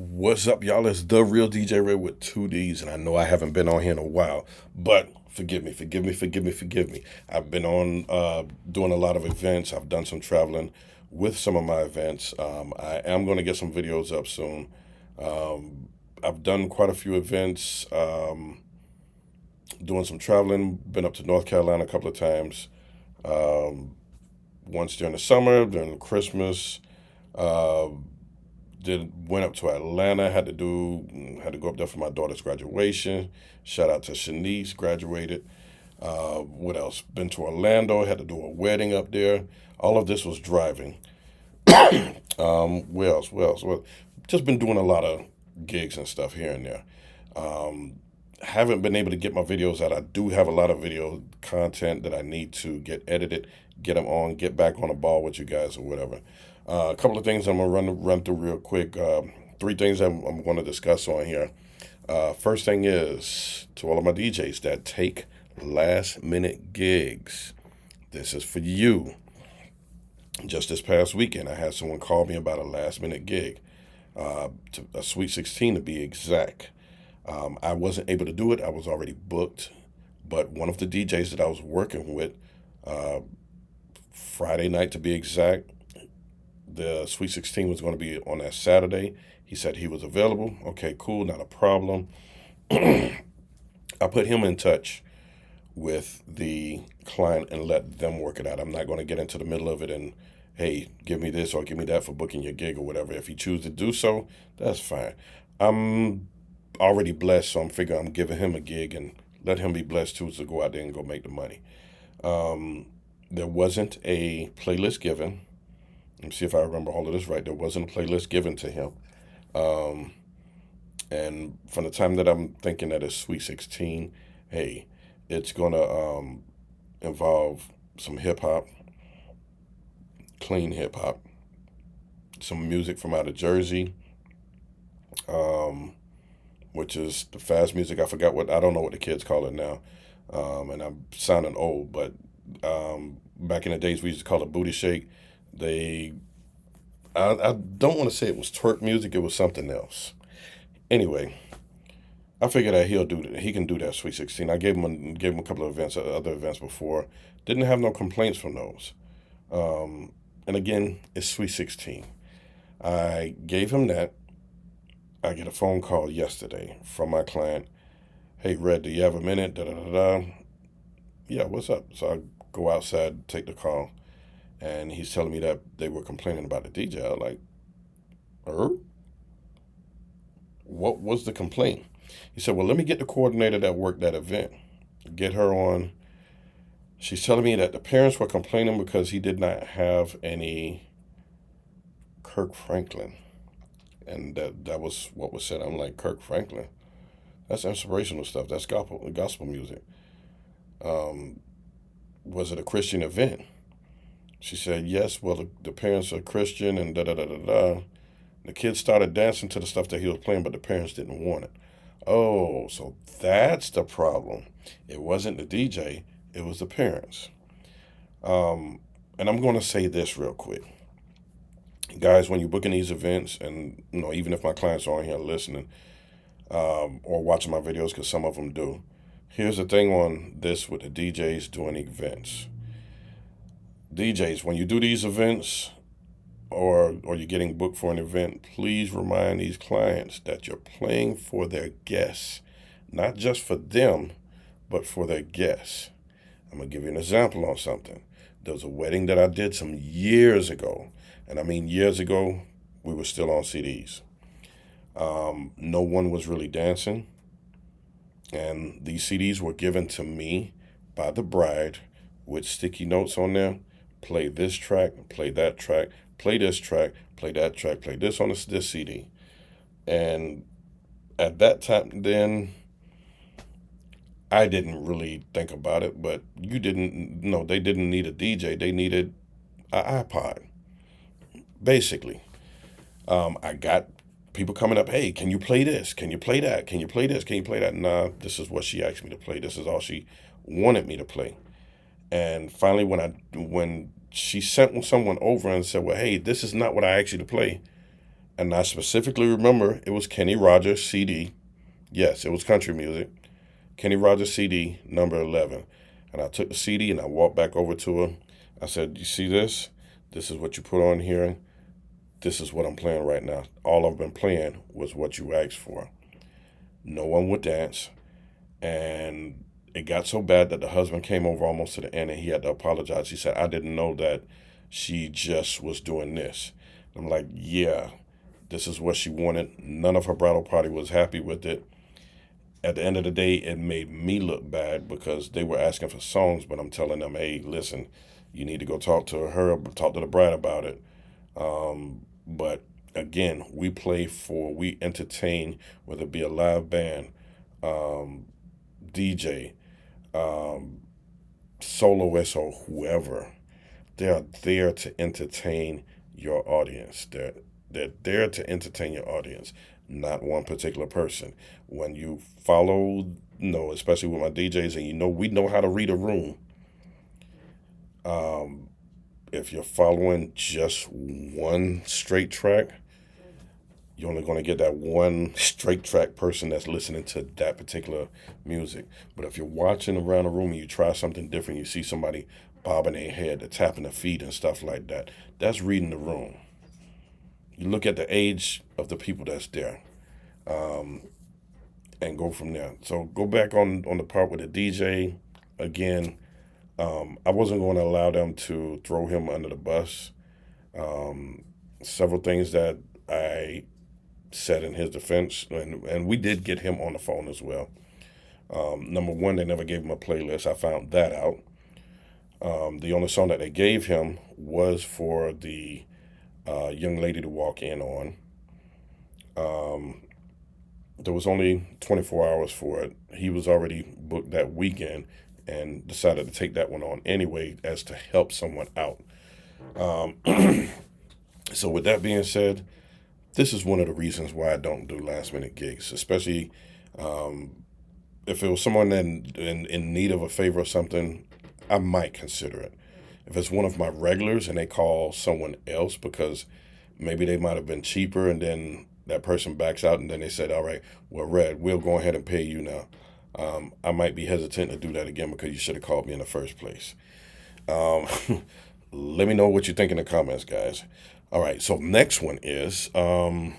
What's up, y'all? It's the real DJ Red with two D's, and I know I haven't been on here in a while, but forgive me. I've been on doing a lot of events. I've done some traveling with some of my events. I am going to get some videos up soon. Um, I've done quite a few events, doing some traveling. Been up to North Carolina a couple of times. Um, Once during the summer, during Christmas. Uh, did Went up to Atlanta. Had to go up there for my daughter's graduation. Shout out to Shanice, graduated. What else? Been to Orlando. Had to do a wedding up there. All of this was driving. Where else? Where else? Well, just been doing a lot of gigs and stuff here and there. Um, haven't been able to get my videos out. I do have a lot of video content that I need to get edited, get them on, get back on the ball with you guys or whatever. A couple of things I'm gonna run through real quick. Three things I'm going to discuss on here. First thing is to all of my DJs that take last minute gigs. This is for you. Just this past weekend, I had someone call me about a last minute gig, a Sweet 16 to be exact. I wasn't able to do it. I was already booked, but one of the DJs that I was working with, uh, Friday night to be exact, the Sweet 16 was going to be on that Saturday. He said he was available. Okay, cool, not a problem. I put him in touch with the client and let them work it out. I'm not going to get into the middle of it and, hey, give me this or give me that for booking your gig or whatever. If he chooses to do so, that's fine. I'm already blessed, so I'm figuring I'm giving him a gig and let him be blessed too to go out there and go make the money. Um, there wasn't a playlist given. Let me see if I remember all of this right. There wasn't a playlist given to him. Um, and from the time that I'm thinking that it's Sweet 16, hey, it's going to involve some hip hop, clean hip hop, some music from out of Jersey, um, which is the fast music. I don't know what the kids call it now. And I'm sounding old, but back in the days we used to call it booty shake. They, I don't want to say it was twerk music, it was something else. Anyway, I figured that he can do that Sweet 16. I gave him a couple of events, other events before. Didn't have no complaints from those. Um, and again, it's Sweet 16. I gave him that. I get a phone call yesterday from my client. Hey, Red, do you have a minute? Da da da da. Yeah, what's up? So I go outside, take the call, and he's telling me that they were complaining about the DJ. I'm like, er? What was the complaint? He said, well, let me get the coordinator that worked that event. Get her on. She's telling me that the parents were complaining because he did not have any Kirk Franklin. And that was what was said. I'm like, Kirk Franklin? That's inspirational stuff. That's gospel music. Um, was it a Christian event? She said, yes, well, the parents are Christian and da da da da da. The kids started dancing to the stuff that he was playing, but the parents didn't want it. Oh, so that's the problem. It wasn't the DJ, it was the parents. Um, and I'm going to say this real quick. Guys, when you're booking these events, and even if my clients are on here listening or watching my videos, because some of them do, here's the thing on this with the DJs doing events. DJs, when you do these events, or you're getting booked for an event, please remind these clients that you're playing for their guests, not just for them, but for their guests. I'm gonna give you an example on something. There was a wedding that I did some years ago, and I mean years ago. We were still on CDs. No one was really dancing, and these CDs were given to me by the bride with sticky notes on there. Play this track, play that track, play this track, play that track, play this on this CD. And at that time, then I didn't really think about it, but you didn't. No, they didn't need a DJ. They needed an iPod, basically. I got people coming up. Hey, can you play this? Can you play that? Can you play this? Can you play that? Nah, this is what she asked me to play. This is all she wanted me to play. And finally, when she sent someone over and said, "Well, hey, this is not what I asked you to play," And I specifically remember it was Kenny Rogers CD. Yes, it was country music. Kenny Rogers CD, number 11. And I took the CD and I walked back over to her. I said, "You see this? This is what you put on here. This is what I'm playing right now. All I've been playing was what you asked for." No one would dance. And it got so bad that the husband came over almost to the end and he had to apologize. He said, "I didn't know that she just was doing this." I'm like, "Yeah, this is what she wanted." None of her bridal party was happy with it. At the end of the day, it made me look bad because they were asking for songs, but I'm telling them, "Hey, listen, you need to go talk to her, talk to the bride about it." But again, we entertain, whether it be a live band, um, DJ, um, soloist, or whoever. They are there to entertain your audience. They're there to entertain your audience, not one particular person. When you follow, especially with my DJs, and we know how to read a room. Um, if you're following just one straight track, you're only going to get that one straight track person that's listening to that particular music. But if you're watching around a room and you try something different, you see somebody bobbing their head, they're tapping their feet and stuff like that, that's reading the room. You look at the age of the people that's there, um, and go from there. So go back on the part with the DJ again. I wasn't going to allow them to throw him under the bus. Um, Several things that I said in his defense, and we did get him on the phone as well. Number one, they never gave him a playlist. I found that out. The only song that they gave him was for the young lady to walk in on. Um, there was only 24 hours for it. He was already booked that weekend and decided to take that one on anyway as to help someone out. Um, so, with that being said, this is one of the reasons why I don't do last minute gigs, especially um, if it was someone in need of a favor or something. I might consider it. If it's one of my regulars and they call someone else because maybe they might have been cheaper and then that person backs out and then they said, "All right, well, Red, we'll go ahead and pay you now." I might be hesitant to do that again because you should have called me in the first place. Um, Let me know what you think in the comments, guys. All right, so next one is there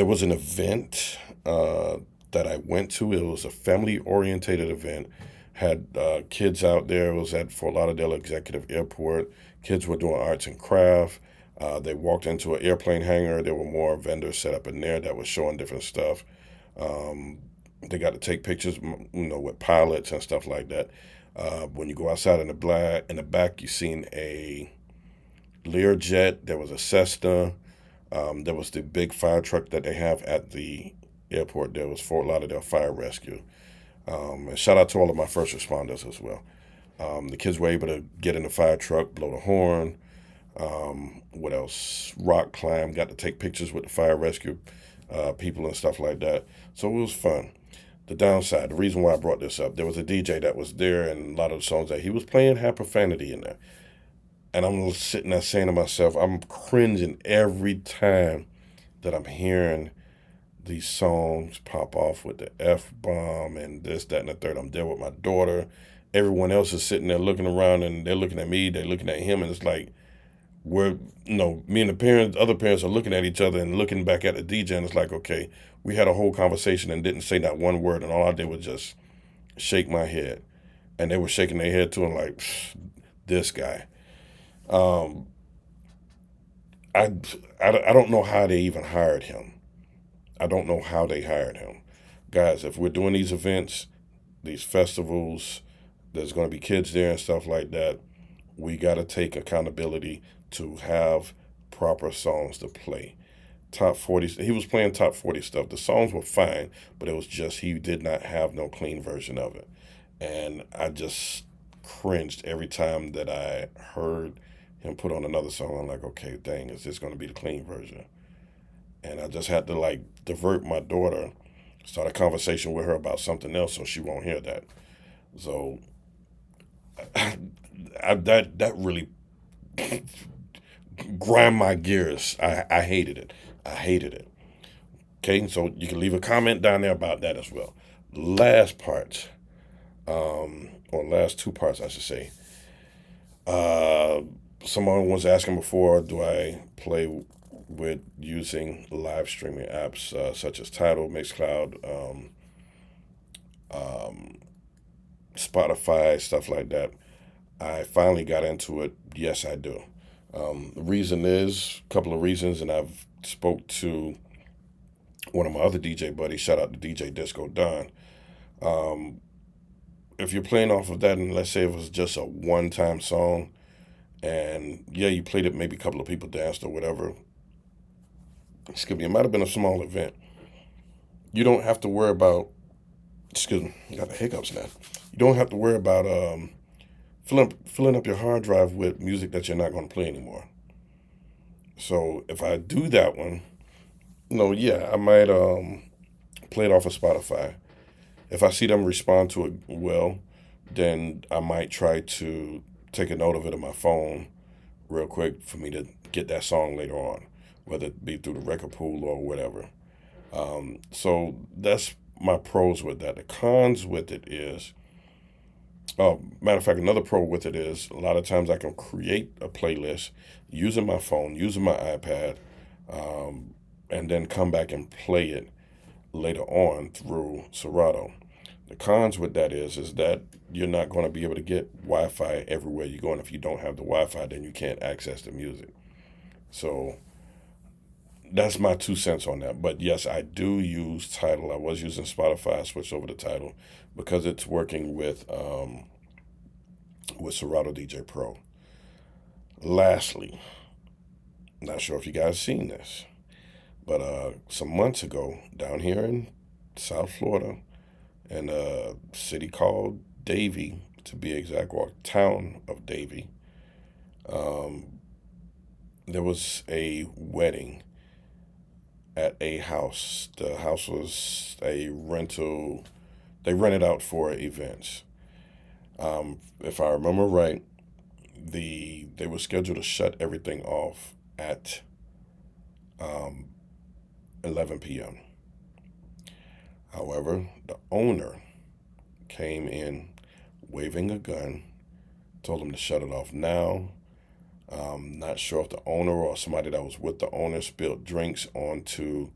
was an event that I went to. It was a family orientated event. Had kids out there. It was at Fort Lauderdale Executive Airport. Kids were doing arts and craft. They walked into an airplane hangar. There were more vendors set up in there that was showing different stuff. Um, they got to take pictures, with pilots and stuff like that. When you go outside in the back, you seen a Learjet. There was a Cessna. There was the big fire truck that they have at the airport. There was Fort Lauderdale Fire Rescue. And shout out to all of my first responders as well. The kids were able to get in the fire truck, blow the horn. What else? Rock climb. Got to take pictures with the fire rescue people and stuff like that. So it was fun. The downside, the reason why I brought this up, there was a DJ that was there, and a lot of the songs that he was playing had profanity in there. And I'm sitting there saying to myself, I'm cringing every time that I'm hearing these songs pop off with the F bomb and this, that, and the third. I'm there with my daughter. Everyone else is sitting there looking around and they're looking at me, they're looking at him, and it's like me and the parents, other parents are looking at each other and looking back at the DJ, and it's like, okay, we had a whole conversation and didn't say not one word, and all I did was just shake my head. And they were shaking their head too, and like, this guy. Um, I don't know how they even hired him. I don't know how they hired him. Guys, if we're doing these events, these festivals, there's going to be kids there and stuff like that. We got to take accountability to have proper songs to play. Top 40, he was playing top 40 stuff. The songs were fine, but it was just he did not have no clean version of it. And I just cringed every time that I heard him put on another song. I'm like, okay, dang, is this going to be the clean version? And I just had to like divert my daughter, start a conversation with her about something else so she won't hear that. So that really grind my gears. I hated it. I hated it. Okay, so you can leave a comment down there about that as well. Last part, or last two parts, I should say. Uh, Someone was asking before, do I play with using live streaming apps such as Tidal, Mixcloud, um, Spotify, stuff like that? I finally got into it. Yes, I do. The reason is a couple of reasons, and I've spoke to one of my other DJ buddies. Shout out to DJ Disco Don. Um, if you're playing off of that, and let's say it was just a one-time song, and yeah, you played it, maybe a couple of people danced or whatever. Excuse me, it might have been a small event. You don't have to worry about. Excuse me, I got the hiccups now. You don't have to worry about filling up your hard drive with music that you're not going to play anymore. So if I do that one, yeah, I might play it off of Spotify. If I see them respond to it well, then I might try to take a note of it on my phone real quick for me to get that song later on, whether it be through the record pool or whatever. So that's my pros with that. The cons with it is, matter of fact, another pro with it is a lot of times I can create a playlist using my phone, using my iPad, um, and then come back and play it later on through Serato. The cons with that is that you're not going to be able to get Wi-Fi everywhere you go, and if you don't have the Wi-Fi, then you can't access the music. So that's my 2 cents on that. But yes, I do use Tidal. I was using Spotify. I switched over to Tidal because it's working with Serato DJ Pro. Lastly, not sure if you guys seen this, but some months ago down here in South Florida, in a city called Davie, to be exact, or town of Davie, um, there was a wedding at a house. The house was a rental. They rented out for events. If I remember right, they were scheduled to shut everything off at um, 11 p.m. However, the owner came in waving a gun, told them to shut it off now. Not sure if the owner or somebody that was with the owner spilled drinks onto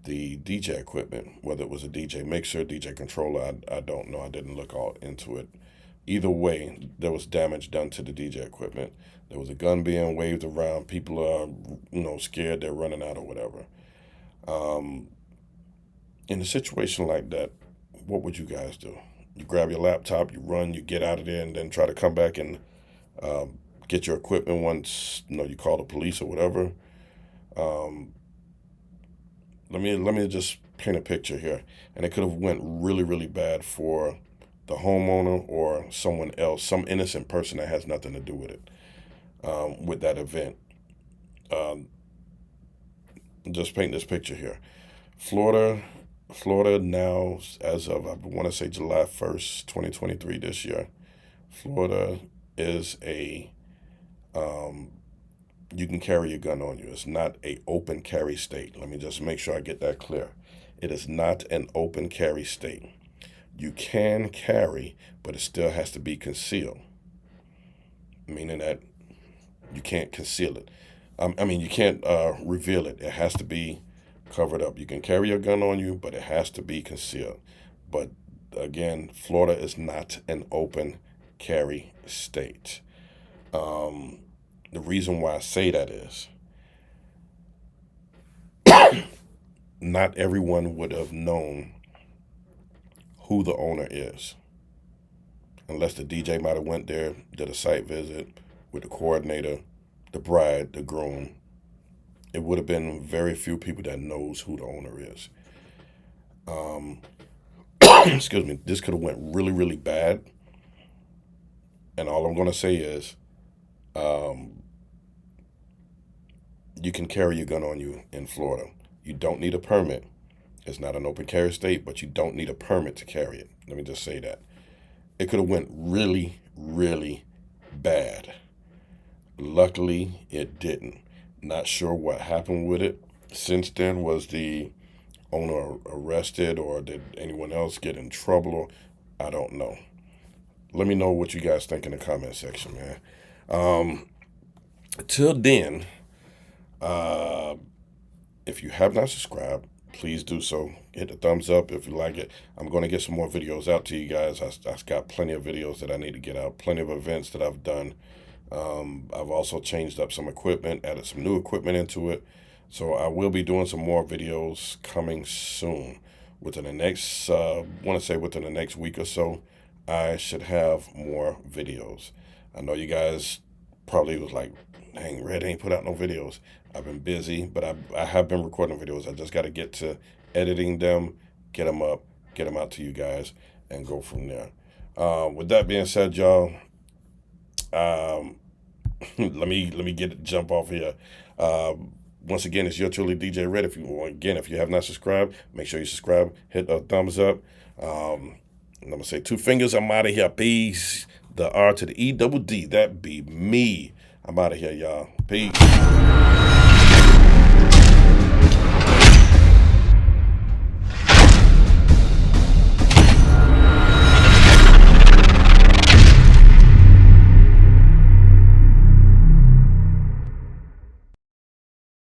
the DJ equipment, whether it was a DJ mixer, DJ controller, I don't know. I didn't look all into it. Either way, there was damage done to the DJ equipment. There was a gun being waved around. People are, scared they're running out or whatever. Um, in a situation like that, what would you guys do? You grab your laptop, you run, you get out of there, and then try to come back and um, get your equipment once you call the police or whatever. Um, let me just paint a picture here, and it could have went really really bad for the homeowner or someone else, some innocent person that has nothing to do with it, with that event. Um, just paint this picture here. Florida, Florida now, as of I want to say July 1st, 2023, this year, Florida is a um, you can carry a gun on you. It's not a open carry state. Let me just make sure I get that clear. It is not an open carry state. You can carry, but it still has to be concealed, meaning that you can't conceal it. You can't reveal it. It has to be covered up. You can carry a gun on you, but it has to be concealed. But again, Florida is not an open carry state. Um, the reason why I say that is not everyone would have known who the owner is, unless the DJ might have went there, did a site visit with the coordinator, the bride, the groom. It would have been very few people that knows who the owner is. Um, excuse me. This could have went really really bad, and all I'm gonna say is, um, you can carry your gun on you in Florida. You don't need a permit. It's not an open carry state, but you don't need a permit to carry it. Let me just say that. It could have went really, really bad. Luckily, it didn't. Not sure what happened with it. Since then, was the owner arrested or did anyone else get in trouble? I don't know. Let me know what you guys think in the comment section, man. Till then, uh, if you have not subscribed, please do so. Hit the thumbs up if you like it. I'm going to get some more videos out to you guys. I've got plenty of videos that I need to get out, plenty of events that I've done. I've also changed up some equipment, added some new equipment into it. So I will be doing some more videos coming soon. Within the next, want to say within the next week or so, I should have more videos. I know you guys probably was like, dang, Red ain't put out no videos. I've been busy, but I have been recording videos. I just got to get to editing them, get them up, get them out to you guys, and go from there. With that being said, y'all, um, let me jump off here. Once again, it's your truly DJ Red. If you have not subscribed, make sure you subscribe. Hit the thumbs up. I'm gonna say 2 fingers. I'm out of here. Peace. The R to the E double D. That be me. I'm out of here, y'all. Peace.